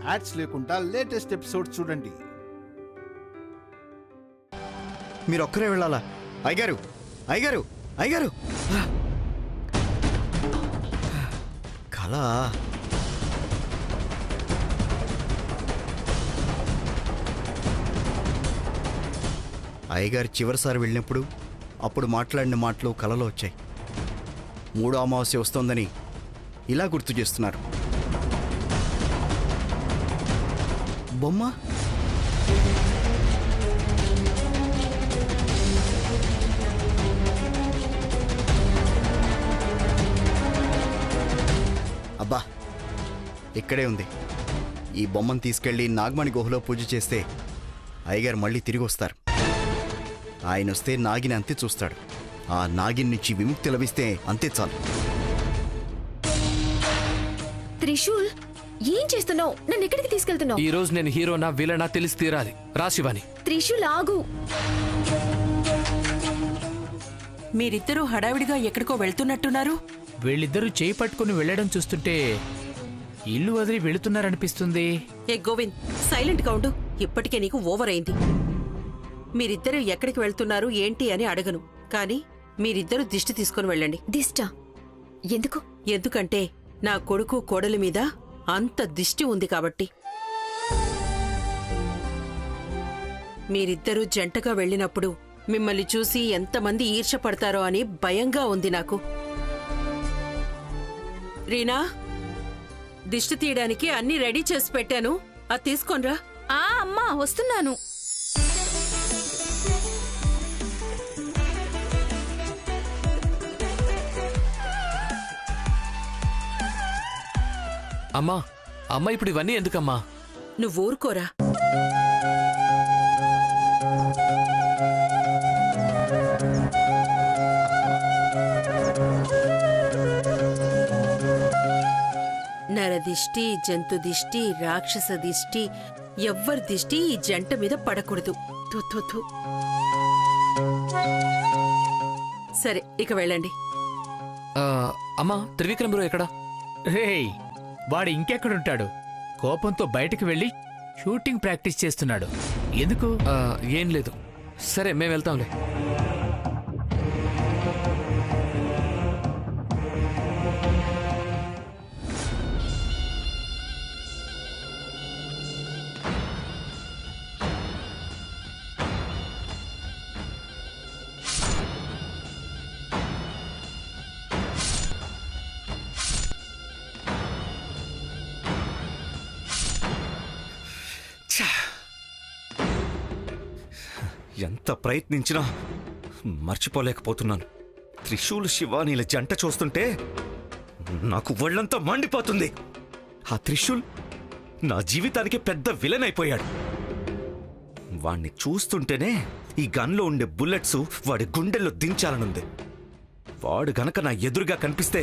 Ads లేకుండా latest episode చూడండి. మీరు ఒక్కరే వెళ్ళాలా? అయ్యగారు అయ్యగారు అయ్యగారు కళ అయ్యగారు చివరిసారి వెళ్ళినప్పుడు అప్పుడు మాట్లాడిన మాటలు కలలో వచ్చాయి. 3వ అమావాస్య వస్తోందని ఇలా గుర్తు చేస్తున్నారు. బొమ్మ అబ్బా ఇక్కడే ఉంది. ఈ బొమ్మను తీసుకెళ్లి నాగమణి గుహలో పూజ చేస్తే అయ్యగారు మళ్ళీ తిరిగి వస్తారు. ఆయన వస్తే నాగిని అంతే చూస్తాడు. ఆ నాగిని నుంచి విముక్తి లభిస్తే అంతే చాలు. త్రిశూల్, ఏం చేస్తున్నావు? నన్ను ఎక్కడికి తీసుకెళ్తున్నావు? ఈ రోజు నేను హీరోనా విలనా తెలిసి తీరాలి. రా శివాని. త్రిశూల్ ఆగు. మీరిద్దరూ హడావిడిగా ఎక్కడికో వెళ్తున్నట్టున్నారు. వీళ్ళిద్దరూ చేయి పట్టుకుని వెళ్లడం చూస్తుంటే ఇల్లు వదిలి వెళుతున్నారనిపిస్తుంది. ఏ గోవింద్, సైలెంట్ గా ఉండు. ఇప్పటికే నీకు ఓవర్ అయింది. మీరిద్దరూ ఎక్కడికి వెళ్తున్నారు ఏంటి అని అడగను, కానీ మీరిద్దరూ దిష్టి తీసుకుని వెళ్ళండి. దిష్టా? ఎందుకు? ఎందుకంటే నా కొడుకు కోడలి మీద అంత దిష్టి ఉంది కాబట్టి. మీరిద్దరూ జంటగా వెళ్ళినప్పుడు మిమ్మల్ని చూసి ఎంతమంది ఈర్ష్యపడతారో అని భయంగా ఉంది నాకు. రీనా, దిష్టి తీయడానికి అన్ని రెడీ చేసి పెట్టాను, అది తీసుకోనరా. అమ్మా వస్తున్నాను. అమ్మా అమ్మ ఇప్పుడు ఇవన్నీ ఎందుకమ్మా? నువ్వు ఊరుకోరా. నరదిష్టి, జంతు దిష్టి, రాక్షస దిష్టి, ఎవ్వరి దిష్టి ఈ జంట మీద పడకూడదు. థు. సరే, ఇక వెళ్ళండి. అమ్మా త్రివిక్రమ్ బ్రో ఎక్కడా? రేయ్, వాడు ఇంకెక్కడుంటాడు? కోపంతో బయటకు వెళ్ళి షూటింగ్ ప్రాక్టీస్ చేస్తున్నాడు. ఎందుకు? ఏం లేదు. సరే మేము వెళ్తాంలే. ఎంత ప్రయత్నించినా మర్చిపోలేకపోతున్నాను. త్రిశూల్ శివానీల జంట చూస్తుంటే నాకు ఒళ్ళంతా మండిపోతుంది. ఆ త్రిశూల్ నా జీవితానికి పెద్ద విలన్ అయిపోయాడు. వాణ్ణి చూస్తుంటేనే ఈ గన్లో ఉండే బుల్లెట్స్ వాడి గుండెల్లో దించాలనుంది. వాడు గనక నా ఎదురుగా కనిపిస్తే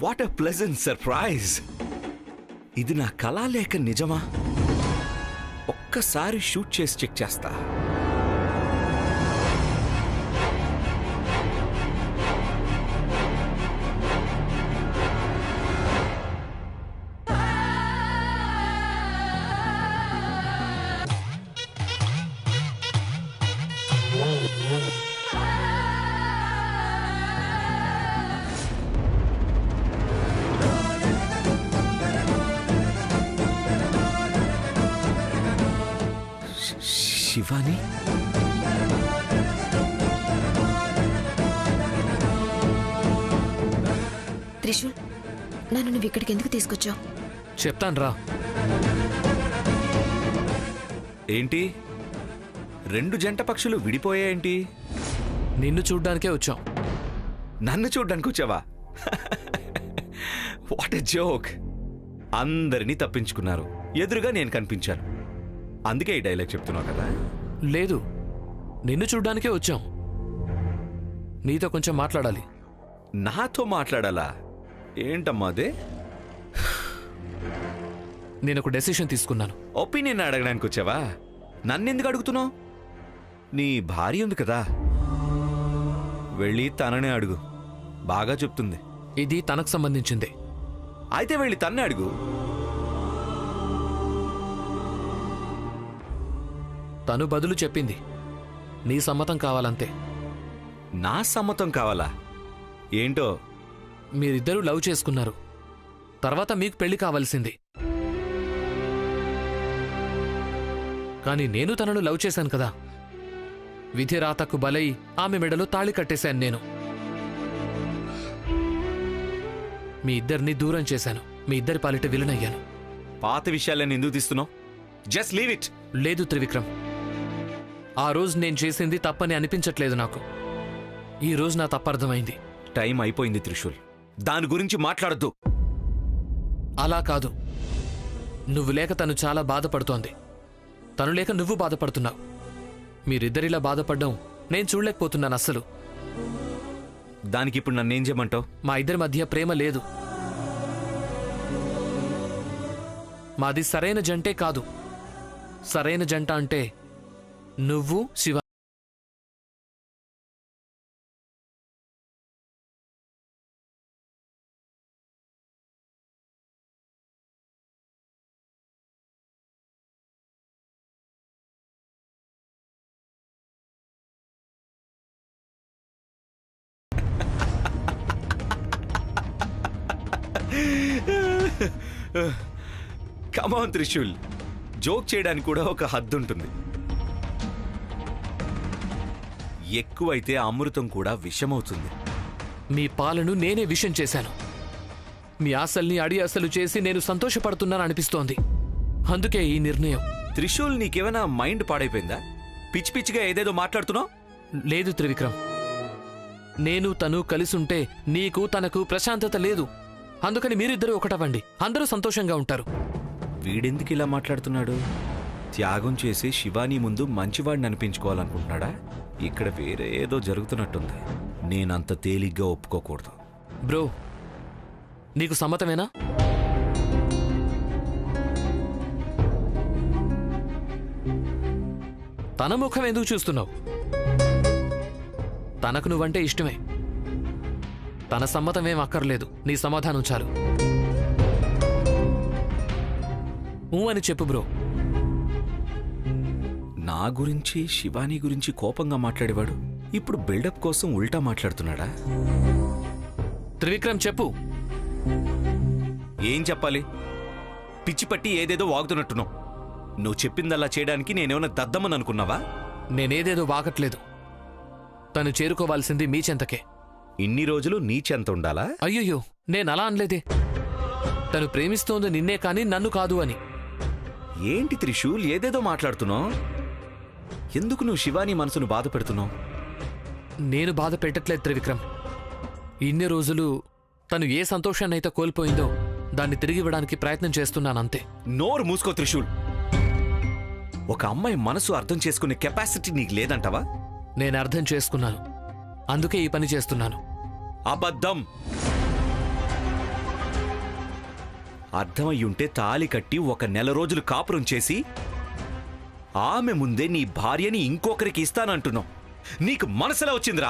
వాట్ ఎ ప్లెజెంట్ సర్ప్రైజ్. ఇది నా కళా లేక నిజమా? ఒక్కసారి షూట్ చేసి చెక్ చేస్తా. శివాని, త్రిశూల్, నన్ను నువ్వు ఇక్కడికి ఎందుకు తీసుకొచ్చావు? చెప్తాను రా. ఏంటి రెండు జంట పక్షులు విడిపోయాయేంటి? నిన్ను చూడ్డానికే వచ్చాం. నన్ను చూడ్డానికి వచ్చావా? What a joke. అందరినీ తప్పించుకున్నారు, ఎదురుగా నేను కనిపించాను. అందుకే ఈ డైలాగ్ చెప్తున్నావు కదా? లేదు, నిన్ను చూడ్డానికే వచ్చాం. నీతో కొంచెం మాట్లాడాలి. నాతో మాట్లాడాలా? ఏంటమ్మా అదే? నేను ఒక డెసిషన్ తీసుకున్నాను. ఒపీనియన్ అడగడానికి వచ్చావా? నన్నెందుకు అడుగుతున్నావు? నీ భార్య ఉంది కదా, వెళ్ళి తననే అడుగు, బాగా చెప్తుంది. ఇది తనకు సంబంధించింది. అయితే వెళ్ళి తన్నే అడుగు. తను బదులు చెప్పింది. నీ సమ్మతం కావాలంతే. నా సమ్మతం కావాలా? ఏంటో? మీరిద్దరూ లవ్ చేసుకున్నారు, తర్వాత మీకు పెళ్లి కావాల్సింది. కానీ నేను తనను లవ్ చేశాను కదా, విధి రాతకు బలై ఆమె మెడలో తాళి కట్టేశాను నేను. మీ ఇద్దరిని దూరం చేశాను, మీ ఇద్దరి పాలిట విలనయ్యాను. పాత విషయాలను ఎందుకు తీస్తున్నావు? Just leave it. లేదు త్రివిక్రమ్, ఆ రోజు నేను చేసింది తప్పని అనిపించట్లేదు నాకు. ఈ రోజు నా తప్పర్థమైంది. టైం అయిపోయింది త్రిశూల్, దాని గురించి మాట్లాడద్దు. అలా కాదు, నువ్వు లేక తను చాలా బాధపడుతోంది, తను లేక నువ్వు బాధపడుతున్నావు. మీరిద్దరిలా బాధపడ్డం నేను చూడలేకపోతున్నాను అస్సలు. దానికి ఇప్పుడు నన్నేం చేయమంటావు? మా ఇద్దరి మధ్య ప్రేమ లేదు. మాది సరైన జంటే కాదు. సరైన జంట అంటే నువ్వు శివ. కమాన్ త్రిశూల్, జోక్ చేయడానికి కూడా ఒక హద్దు ఉంటుంది. ఎక్కువైతే అమృతం కూడా విషమవుతుంది. మీ పాలను నేనే విషం చేశాను. మీ ఆశల్ని అడి అసలు చేసి నేను సంతోషపడుతున్నాను అనిపిస్తోంది. అందుకే ఈ నిర్ణయం. త్రిశూల్, నీకేమైనా మైండ్ పాడైపోయిందా? పిచ్చి పిచ్చిగా ఏదేదో మాట్లాడుతున్నావు. లేదు త్రివిక్రమ్, నేను తను కలిసుంటే నీకు తనకు ప్రశాంతత లేదు. అందుకని మీరిద్దరూ ఒకటవ్వండి, అందరూ సంతోషంగా ఉంటారు. వీడెందుకు ఇలా మాట్లాడుతున్నాడు? త్యాగం చేసి శివాని ముందు మంచివాడిని అనిపించుకోవాలనుకుంటున్నాడా? ఇక్కడ వేరే ఏదో జరుగుతున్నట్టుంది. నేనంత తేలిగ్గా ఒప్పుకోకూడదు. బ్రో, నీకు సమ్మతమేనా? తన ముఖం ఎందుకు చూస్తున్నావు? తనకు నువ్వంటే ఇష్టమే. తన సమ్మతమేం అక్కర్లేదు, నీ సమాధానం చాలు. ఊ అని చెప్పు బ్రో. నా గురించి శివాని గురించి కోపంగా మాట్లాడేవాడు ఇప్పుడు బిల్డప్ కోసం ఉల్టా మాట్లాడుతున్నాడా? త్రివిక్రమ్ చెప్పు. ఏం చెప్పాలి? పిచ్చి పట్టి ఏదేదో వాగుతున్నట్టున్నావు. నువ్వు చెప్పిందల్లా చేయడానికి నేనేమన్నా దద్దమ్మని అనుకున్నావా? నేనేదేదో వాగట్లేదు. తను చేరుకోవాల్సింది మీ చెంతకే. ఇన్ని రోజులు నీ చెంత ఉండాలా? అయ్యయ్యో, నేనలా అనలేదే. తను ప్రేమిస్తోంది నిన్నే కాని నన్ను కాదు అని. ఏంటి త్రిశూల్, ఏదేదో మాట్లాడుతున్నావు? ఎందుకు నువ్వు శివాని మనసును బాధ పెడుతున్నావు? నేను బాధ పెట్టట్లేదు త్రివిక్రమ్. ఇన్ని రోజులు తను ఏ సంతోషాన్నైతే కోల్పోయిందో దాన్ని తిరిగివ్వడానికి ప్రయత్నం చేస్తున్నానంతే. నోరు మూసుకో త్రిశూల్. ఒక అమ్మాయి మనసు అర్థం చేసుకునే కెపాసిటీ నీకు లేదంటావా? నేను అర్థం చేసుకున్నాను, అందుకే ఈ పని చేస్తున్నాను. అబద్ధం. అర్థమయ్యుంటే తాళి కట్టి 1 నెల రోజులు కాపురం చేసి ఆమె ముందే నీ భార్యని ఇంకొకరికి ఇస్తానంటున్నావు. నీకు మనసులా వచ్చిందిరా?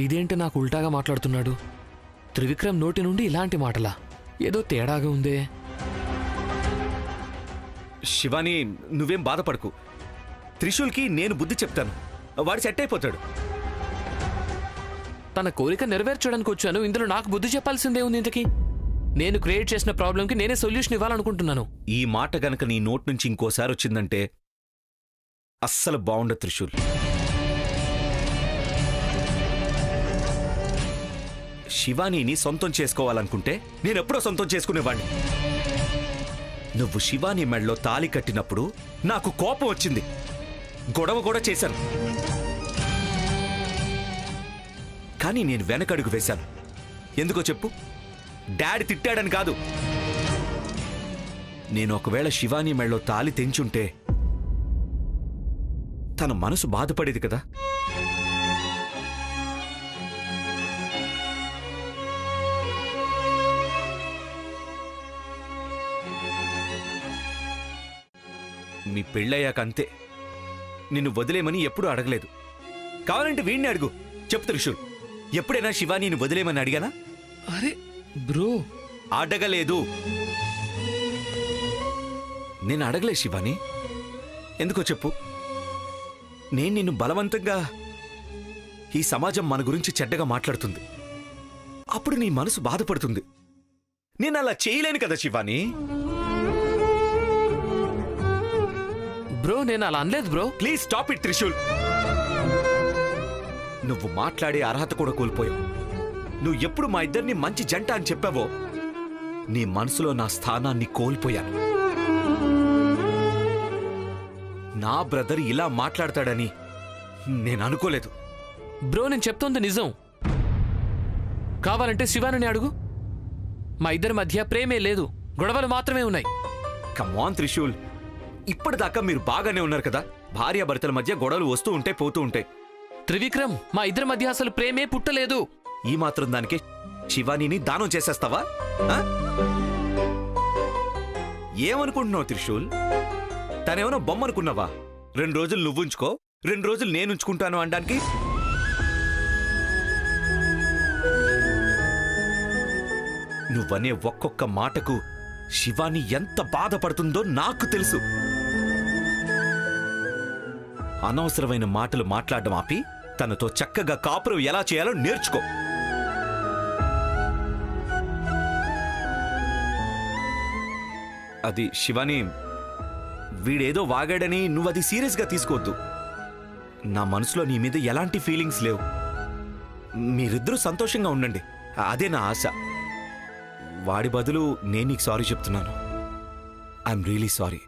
ఇదేంటి నాకు ఉల్టాగా మాట్లాడుతున్నాడు? త్రివిక్రమ్ నోటి నుండి ఇలాంటి మాటలా? ఏదో తేడాగా ఉందే. శివాని, నువ్వేం బాధపడకు. త్రిశూల్కి నేను బుద్ధి చెప్తాను, వాడు సెట్ అయిపోతాడు. తన కోరిక నెరవేర్చడానికి వచ్చాను, ఇందులో నాకు బుద్ధి చెప్పాల్సిందే ఉంది. ఇంతకీ నేను క్రియేట్ చేసిన ప్రాబ్లంకి నేనే సొల్యూషన్ ఇవ్వాలనుకుంటున్నాను. ఈ మాట గనక నీ నోట్ నుంచి ఇంకోసారి వచ్చిందంటే అస్సలు బాగుండదు త్రిశూల్. శివానీని సొంతం చేసుకోవాలనుకుంటే నేనెప్పుడో సొంతం చేసుకునేవాణ్ణి. నువ్వు శివాని మెడలో తాళి కట్టినప్పుడు నాకు కోపం వచ్చింది, గొడవ కూడా చేశాను. కానీ నేను వెనకడుగు వేశాను. ఎందుకో చెప్పు? డాడీ తిట్టాడని కాదు. నేను ఒకవేళ శివాని మెడలో తాళి తెంచుంటే తన మనసు బాధపడేది కదా. మీ పెళ్ళయ్యాక అంతే. నిన్ను వదిలేమని ఎప్పుడూ అడగలేదు. కావాలంటే వీడిని అడుగు. చెప్పు త్రిశూల్, ఎప్పుడైనా శివానీని వదిలేమని అడిగానా? అరే బ్రో, అడగలేదు. నేను అడగలే శివాని. ఎందుకో చెప్పు. నేను నిన్ను బలవంతంగా ఈ సమాజం మన గురించి చెడ్డగా మాట్లాడుతుంది. అప్పుడు నీ మనసు బాధపడుతుంది. నేను అలా చేయలేను కదా శివాని. బ్రో నేను అలా అనలేదు bro. Please stop it Trishul. నువ్వు మాట్లాడే అర్హత కూడా కోల్పోయావు. నువ్వు ఎప్పుడు మా ఇద్దరిని మంచి జంట అని చెప్పావో నీ మనసులో నా స్థానాన్ని కోల్పోయాను. నా బ్రదర్ ఇలా మాట్లాడతాడని నేను అనుకోలేదు. బ్రో నేను చెప్తోంది నిజం. కావాలంటే శివాని అడుగు. మా ఇద్దరి మధ్య ప్రేమే లేదు, గొడవలు మాత్రమే ఉన్నాయి. కమాన్ త్రిశూల్, ఇప్పటిదాకా మీరు బాగానే ఉన్నారు కదా. భార్యాభర్తల మధ్య గొడవలు వస్తూ ఉంటాయి, పోతూ ఉంటాయి. త్రివిక్రమ్, మా ఇద్దరి మధ్య అసలు ప్రేమే పుట్టలేదు. ఈ మాత్రం దానికి శివానీని దానం చేసేస్తావా? ఏమనుకుంటున్నావు త్రిశూల్? తనేమన్నా బొమ్మ అనుకున్నావా? 2 రోజులు నువ్వుంచుకో, 2 రోజులు నేనుంచుకుంటాను అనడానికి. నువ్వనే ఒక్కొక్క మాటకు శివాని ఎంత బాధపడుతుందో నాకు తెలుసు. అనవసరమైన మాటలు మాట్లాడడం ఆపి తనతో చక్కగా కాపురం ఎలా చేయాలో నేర్చుకో. అది శివాని, వీడేదో వాగాడని నువ్వది సీరియస్గా తీసుకోవద్దు. నా మనసులో నీ మీద ఎలాంటి ఫీలింగ్స్ లేవు. మీరిద్దరూ సంతోషంగా ఉండండి, అదే నా ఆశ. వాడి బదులు నేను నీకు సారీ చెప్తున్నాను. I'm really sorry.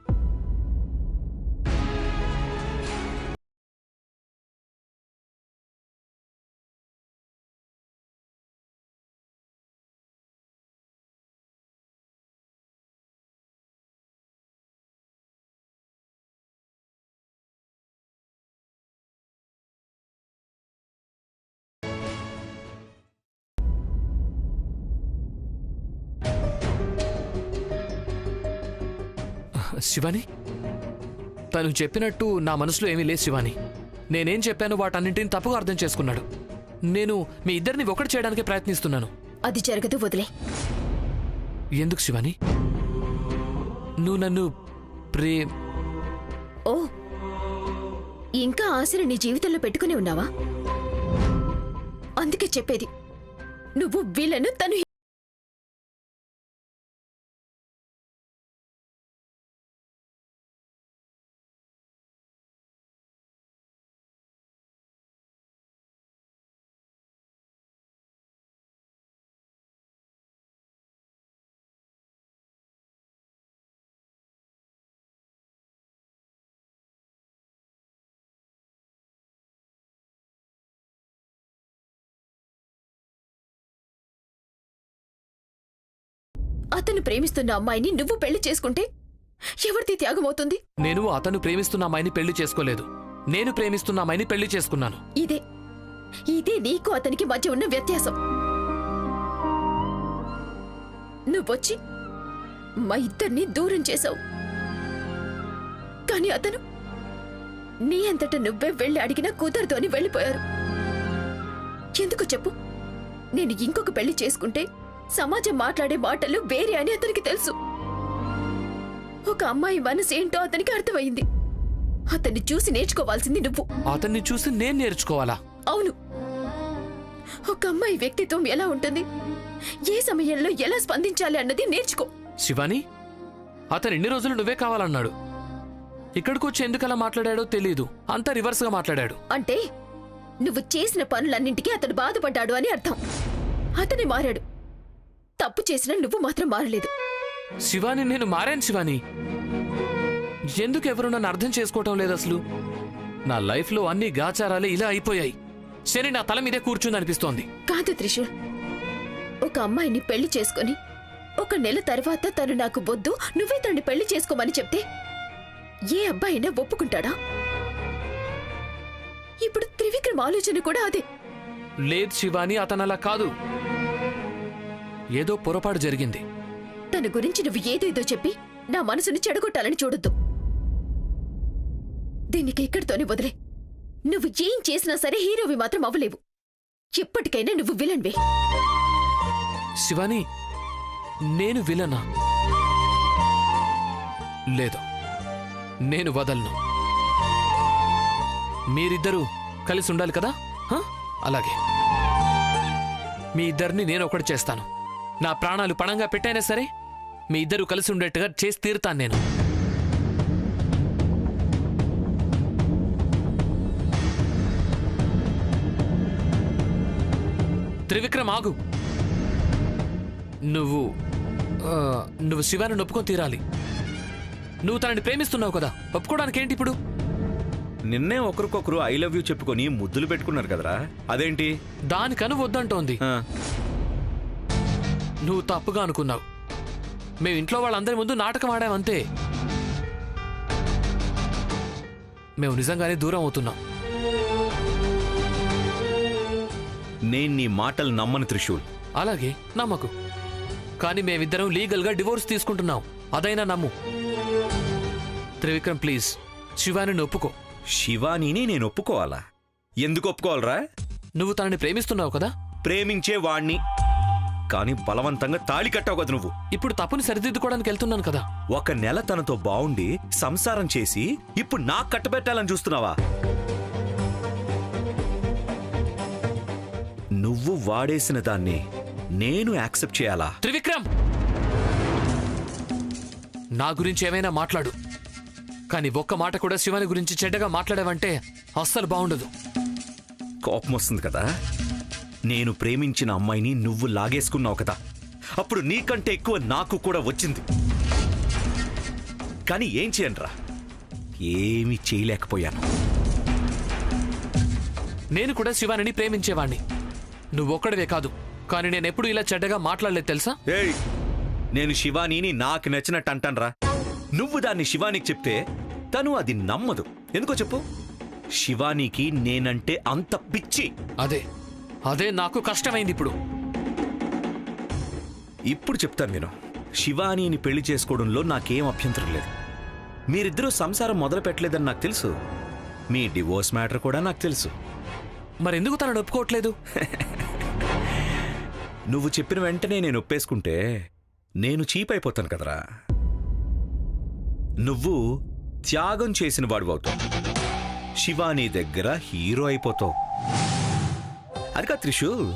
శివాని, తను చెప్పినట్టు నా మనసులో ఏమీ లేదు శివాని. నేనేం చెప్పాను వాటన్నింటిని తప్పుగా అర్థం చేసుకున్నాడు. నేను మీ ఇద్దరిని ఒకటి చేయడానికి ప్రయత్నిస్తున్నాను. అది జరగదు, వదిలే. ఎందుకు శివాని? నువ్వు నన్ను ఓ, ఇంకా ఆశను నీ జీవితంలో పెట్టుకుని ఉన్నావా? అందుకే చెప్పేది, నువ్వు వీళ్ళను తను అతను ప్రేమిస్తున్న అమ్మాయిని నువ్వు పెళ్లి చేసుకుంటే ఎవరిది త్యాగమవుతుంది? నేను అతను ప్రేమిస్తున్న అమ్మాయిని పెళ్లి చేసుకోలేదు. నేను ప్రేమిస్తున్న అమ్మాయిని పెళ్లి చేసుకున్నాను. ఇదే నీకు అతనికి మధ్య ఉన్న వ్యత్యాసం. నువ్వొచ్చి మా ఇద్దరిని దూరం చేశావు, కానీ అతను నీ అంతట నువ్వే వెళ్ళి అడిగినా కుదరదు అని వెళ్ళిపోయారు. ఎందుకు చెప్పు? నేను ఇంకొక పెళ్లి చేసుకుంటే సమాజం మాట్లాడే మాటలు వేరే అని అతనికి తెలుసు. ఒక అమ్మాయి మనసు ఏంటో అతనికి అర్థమైంది. అతన్ని చూసి నేర్చుకోవాల్సింది నువ్వు. అతన్ని చూసి నేను నేర్చుకోవాలా? అవును. ఒక అమ్మాయి వ్యక్తిత్వం ఎలా ఉంటుంది, ఏ సమయంలో ఎలా స్పందించాలి అన్నది నేర్చుకో. శివాని, అతను ఎన్ని రోజులు నువ్వే కావాలన్నాడు. ఇక్కడికి వచ్చి ఎందుకలా మాట్లాడాడో తెలీదు. అంతా రివర్స్గా మాట్లాడాడు. అంటే నువ్వు చేసిన పనులన్నింటికీ అతడు బాధపడ్డాడు అని అర్థం. అతనే మారాడు. తప్పు చేసినా నువ్వు మాత్రం మారలేదు. శివాని, నేను మారాను శివాని. ఎందుకు ఎవరు నన్ను అర్థం చేసుకోవటం లేదు అసలు? నా లైఫ్లో అన్ని గాచారాలే ఇలా అయిపోయాయి. శని నా తల మీదే కూర్చుందనిపిస్తోంది. కాదు త్రిశూల్, ఒక అమ్మాయిని పెళ్లి చేసుకుని 1 నెల తర్వాత తను నాకు వద్దు, నువ్వే తనని పెళ్లి చేసుకోమని చెప్తే ఏ అబ్బాయినా ఒప్పుకుంటాడా? ఇప్పుడు త్రివిక్రమ్ ఆలోచన కూడా అదే. లేదు శివాని, అతను అలా కాదు. ఏదో పొరపాటు జరిగింది. తన గురించి నువ్వు ఏదేదో చెప్పి నా మనసుని చెడగొట్టాలని చూడొద్దు. దీనికి ఇక్కడితోనే వదిలే. నువ్వు ఏం చేసినా సరే హీరోవి మాత్రం అవ్వలేవు. ఎప్పటికైనా నువ్వు విలన్వే. శివాని, నేను విలనా? లేదు, నేను వదలను. మీరిద్దరూ కలిసి ఉండాలి కదా? అలాగే మీ ఇద్దరిని నేను ఒకటి చేస్తాను. నా ప్రాణాలు పణంగా పెట్టైనా సరే మీ ఇద్దరూ కలిసి ఉండేట్టుగా చేసి తీరుతాను నేను. త్రివిక్రమ్, ఆగు. నువ్వు శివాని ఒప్పుకొని తీరాలి. నువ్వు తనని ప్రేమిస్తున్నావు కదా, ఒప్పుకోవడానికి ఏంటి ఇప్పుడు? నిన్నే ఒకరికొకరు ఐ లవ్ యూ చెప్పుకొని ముద్దులు పెట్టుకున్నారు కదరా, అదేంటి? దానికను వద్దంటోంది. నువ్వు తప్పుగా అనుకున్నావు. మేము ఇంట్లో వాళ్ళందరి ముందు నాటకం ఆడామంతే. మేము నిజంగానే దూరం అవుతున్నాం. నేను నీ మాటలు నమ్మను త్రిశూల్. అలాగే నమ్మకు, కానీ మేమిద్దరం లీగల్గా డివోర్స్ తీసుకుంటున్నాం. అదైనా నమ్ము. త్రివిక్రమ్, ప్లీజ్ శివాని ఒప్పుకో. శివానీని నేను ఒప్పుకోవాలా? ఎందుకు ఒప్పుకోవాలరా? నువ్వు తనని ప్రేమిస్తున్నావు కదా? ప్రేమించే వాణ్ణి, కానీ బలవంతంగా తాళి కట్టావు కదా నువ్వు. ఇప్పుడు తప్పుని సరిదిద్దుకోవడానికి వెళ్తున్నాను కదా. 1 నెల తనతో బాగుండి సంసారం చేసి ఇప్పుడు నాకు కట్టబెట్టాలని చూస్తున్నావా? నువ్వు వాడేసిన దాన్ని నేను యాక్సెప్ట్ చేయాలా? త్రివిక్రమ్, నా గురించి ఏమైనా మాట్లాడు, కానీ ఒక్క మాట కూడా శివాని గురించి చెడ్డగా మాట్లాడావంటే అస్సలు బాగుండదు. కోపం వస్తుంది కదా. నేను ప్రేమించిన అమ్మాయిని నువ్వు లాగేసుకున్నావు కదా, అప్పుడు నీకంటే ఎక్కువ నాకు కూడా వచ్చింది. కానీ ఏం చేయనురా, ఏమీ చేయలేకపోయాను. నేను కూడా శివానిని ప్రేమించేవాణ్ణి. నువ్వొక్కడవే కాదు, కానీ నేనెప్పుడు ఇలా చెడ్డగా మాట్లాడలేదు తెలుసా? ఏయ్, నేను శివానీని నాకు నచ్చినట్టు అంటాన్రా. నువ్వు దాన్ని శివానికి చెప్తే తను అది నమ్మదు. ఎందుకో చెప్పు? శివానీకి నేనంటే అంత పిచ్చి. అదే నాకు కష్టమైంది ఇప్పుడు. ఇప్పుడు చెప్తాను నేను. శివానీని పెళ్లి చేసుకోవడంలో నాకేం అభ్యంతరం లేదు. మీరిద్దరూ సంసారం మొదలు పెట్టలేదని నాకు తెలుసు. మీ డివోర్స్ మ్యాటర్ కూడా నాకు తెలుసు. మరెందుకు తనను ఒప్పుకోవట్లేదు? నువ్వు చెప్పిన వెంటనే నేను ఒప్పేసుకుంటే నేను చీప్ అయిపోతాను కదరా. నువ్వు త్యాగం చేసిన వాడు అవుతావు. శివానీ దగ్గర హీరో అయిపోతావు. అదికా త్రిశూల్,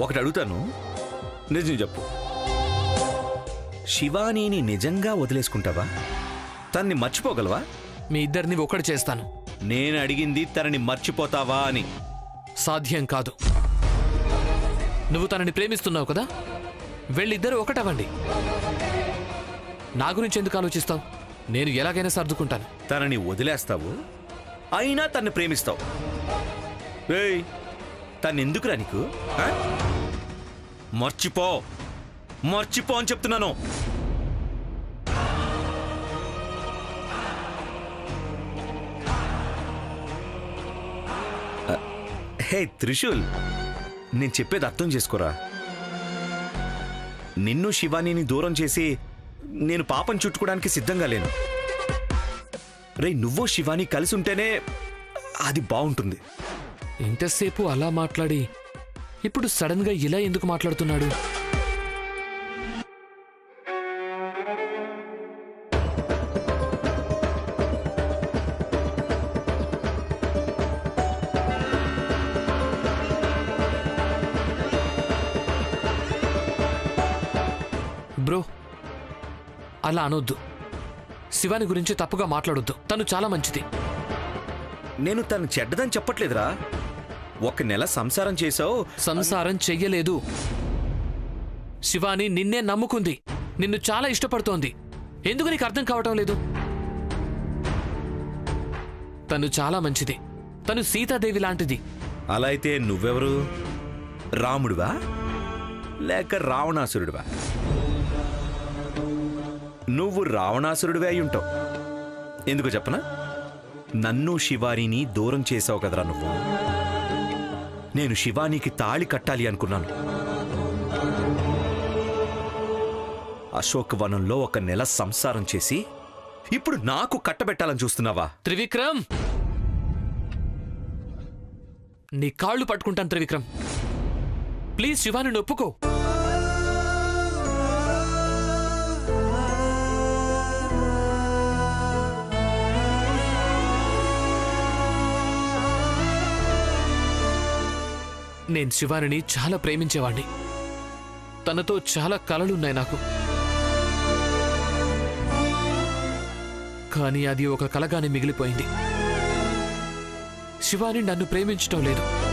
ఒకటి అడుగుతాను, నిజం చెప్పు. శివానీని నిజంగా వదిలేసుకుంటావా? తన్ని మర్చిపోగలవా? మీ ఇద్దరిని ఒకటి చేస్తాను. నేను అడిగింది తనని మర్చిపోతావా అని. సాధ్యం కాదు. నువ్వు తనని ప్రేమిస్తున్నావు కదా, వెళ్ళిద్దరూ ఒకటవ్వండి. నా గురించి ఎందుకు ఆలోచిస్తావు? నేను ఎలాగైనా సర్దుకుంటాను. తనని వదిలేస్తావు, అయినా తన్ని ప్రేమిస్తావు. ఏయ్, తన్నెందుకురా నీకు? మర్చిపో అని చెప్తున్నాను. హే త్రిశూల్, నేను చెప్పేది అర్థం చేసుకోరా. నిన్ను శివానీని దూరం చేసి నేను పాపం చుట్టుకోవడానికి సిద్ధంగా లేను. రే, నువ్వు శివాని కలిసి ఉంటేనే అది బాగుంటుంది. ఇంతసేపు అలా మాట్లాడి ఇప్పుడు సడన్ గా ఇలా ఎందుకు మాట్లాడుతున్నాడు? బ్రో, అలా అనొద్దు. శివాని గురించి తప్పుగా మాట్లాడొద్దు. తను చాలా మంచిది. నేను తను చెడ్డదని చెప్పట్లేదురా. 1 నెల సంసారం చేసావు. సంసారం చెయ్యలేదు. శివాని నిన్నే నమ్ముకుంది. నిన్ను చాలా ఇష్టపడుతోంది. ఎందుకు నీకు అర్థం కావటం లేదు? తను చాలా మంచిది. తను సీతాదేవి లాంటిది. అలా అయితే నువ్వెవరు? రాముడివా లేక రావణాసురుడివా? నువ్వు రావణాసురుడివే అయి ఉంటావు. ఎందుకు చెప్పనా? నన్ను శివానీని దూరం చేసావు కదరా నువ్వు. నేను శివానీకి తాళి కట్టాలి అనుకున్నాను. అశోక్ వనంలో 1 నెల సంసారం చేసి ఇప్పుడు నాకు కట్టబెట్టాలని చూస్తున్నావా? త్రివిక్రమ్, నీ కాళ్ళు పట్టుకుంటాను త్రివిక్రమ్. ప్లీజ్ శివాని ఒప్పుకో. నేను శివానిని చాలా ప్రేమించేవాణ్ణి. తనతో చాలా కలలున్నాయి నాకు. కానీ అది ఒక కలగానే మిగిలిపోయింది. శివాని నన్ను ప్రేమించటం లేదు.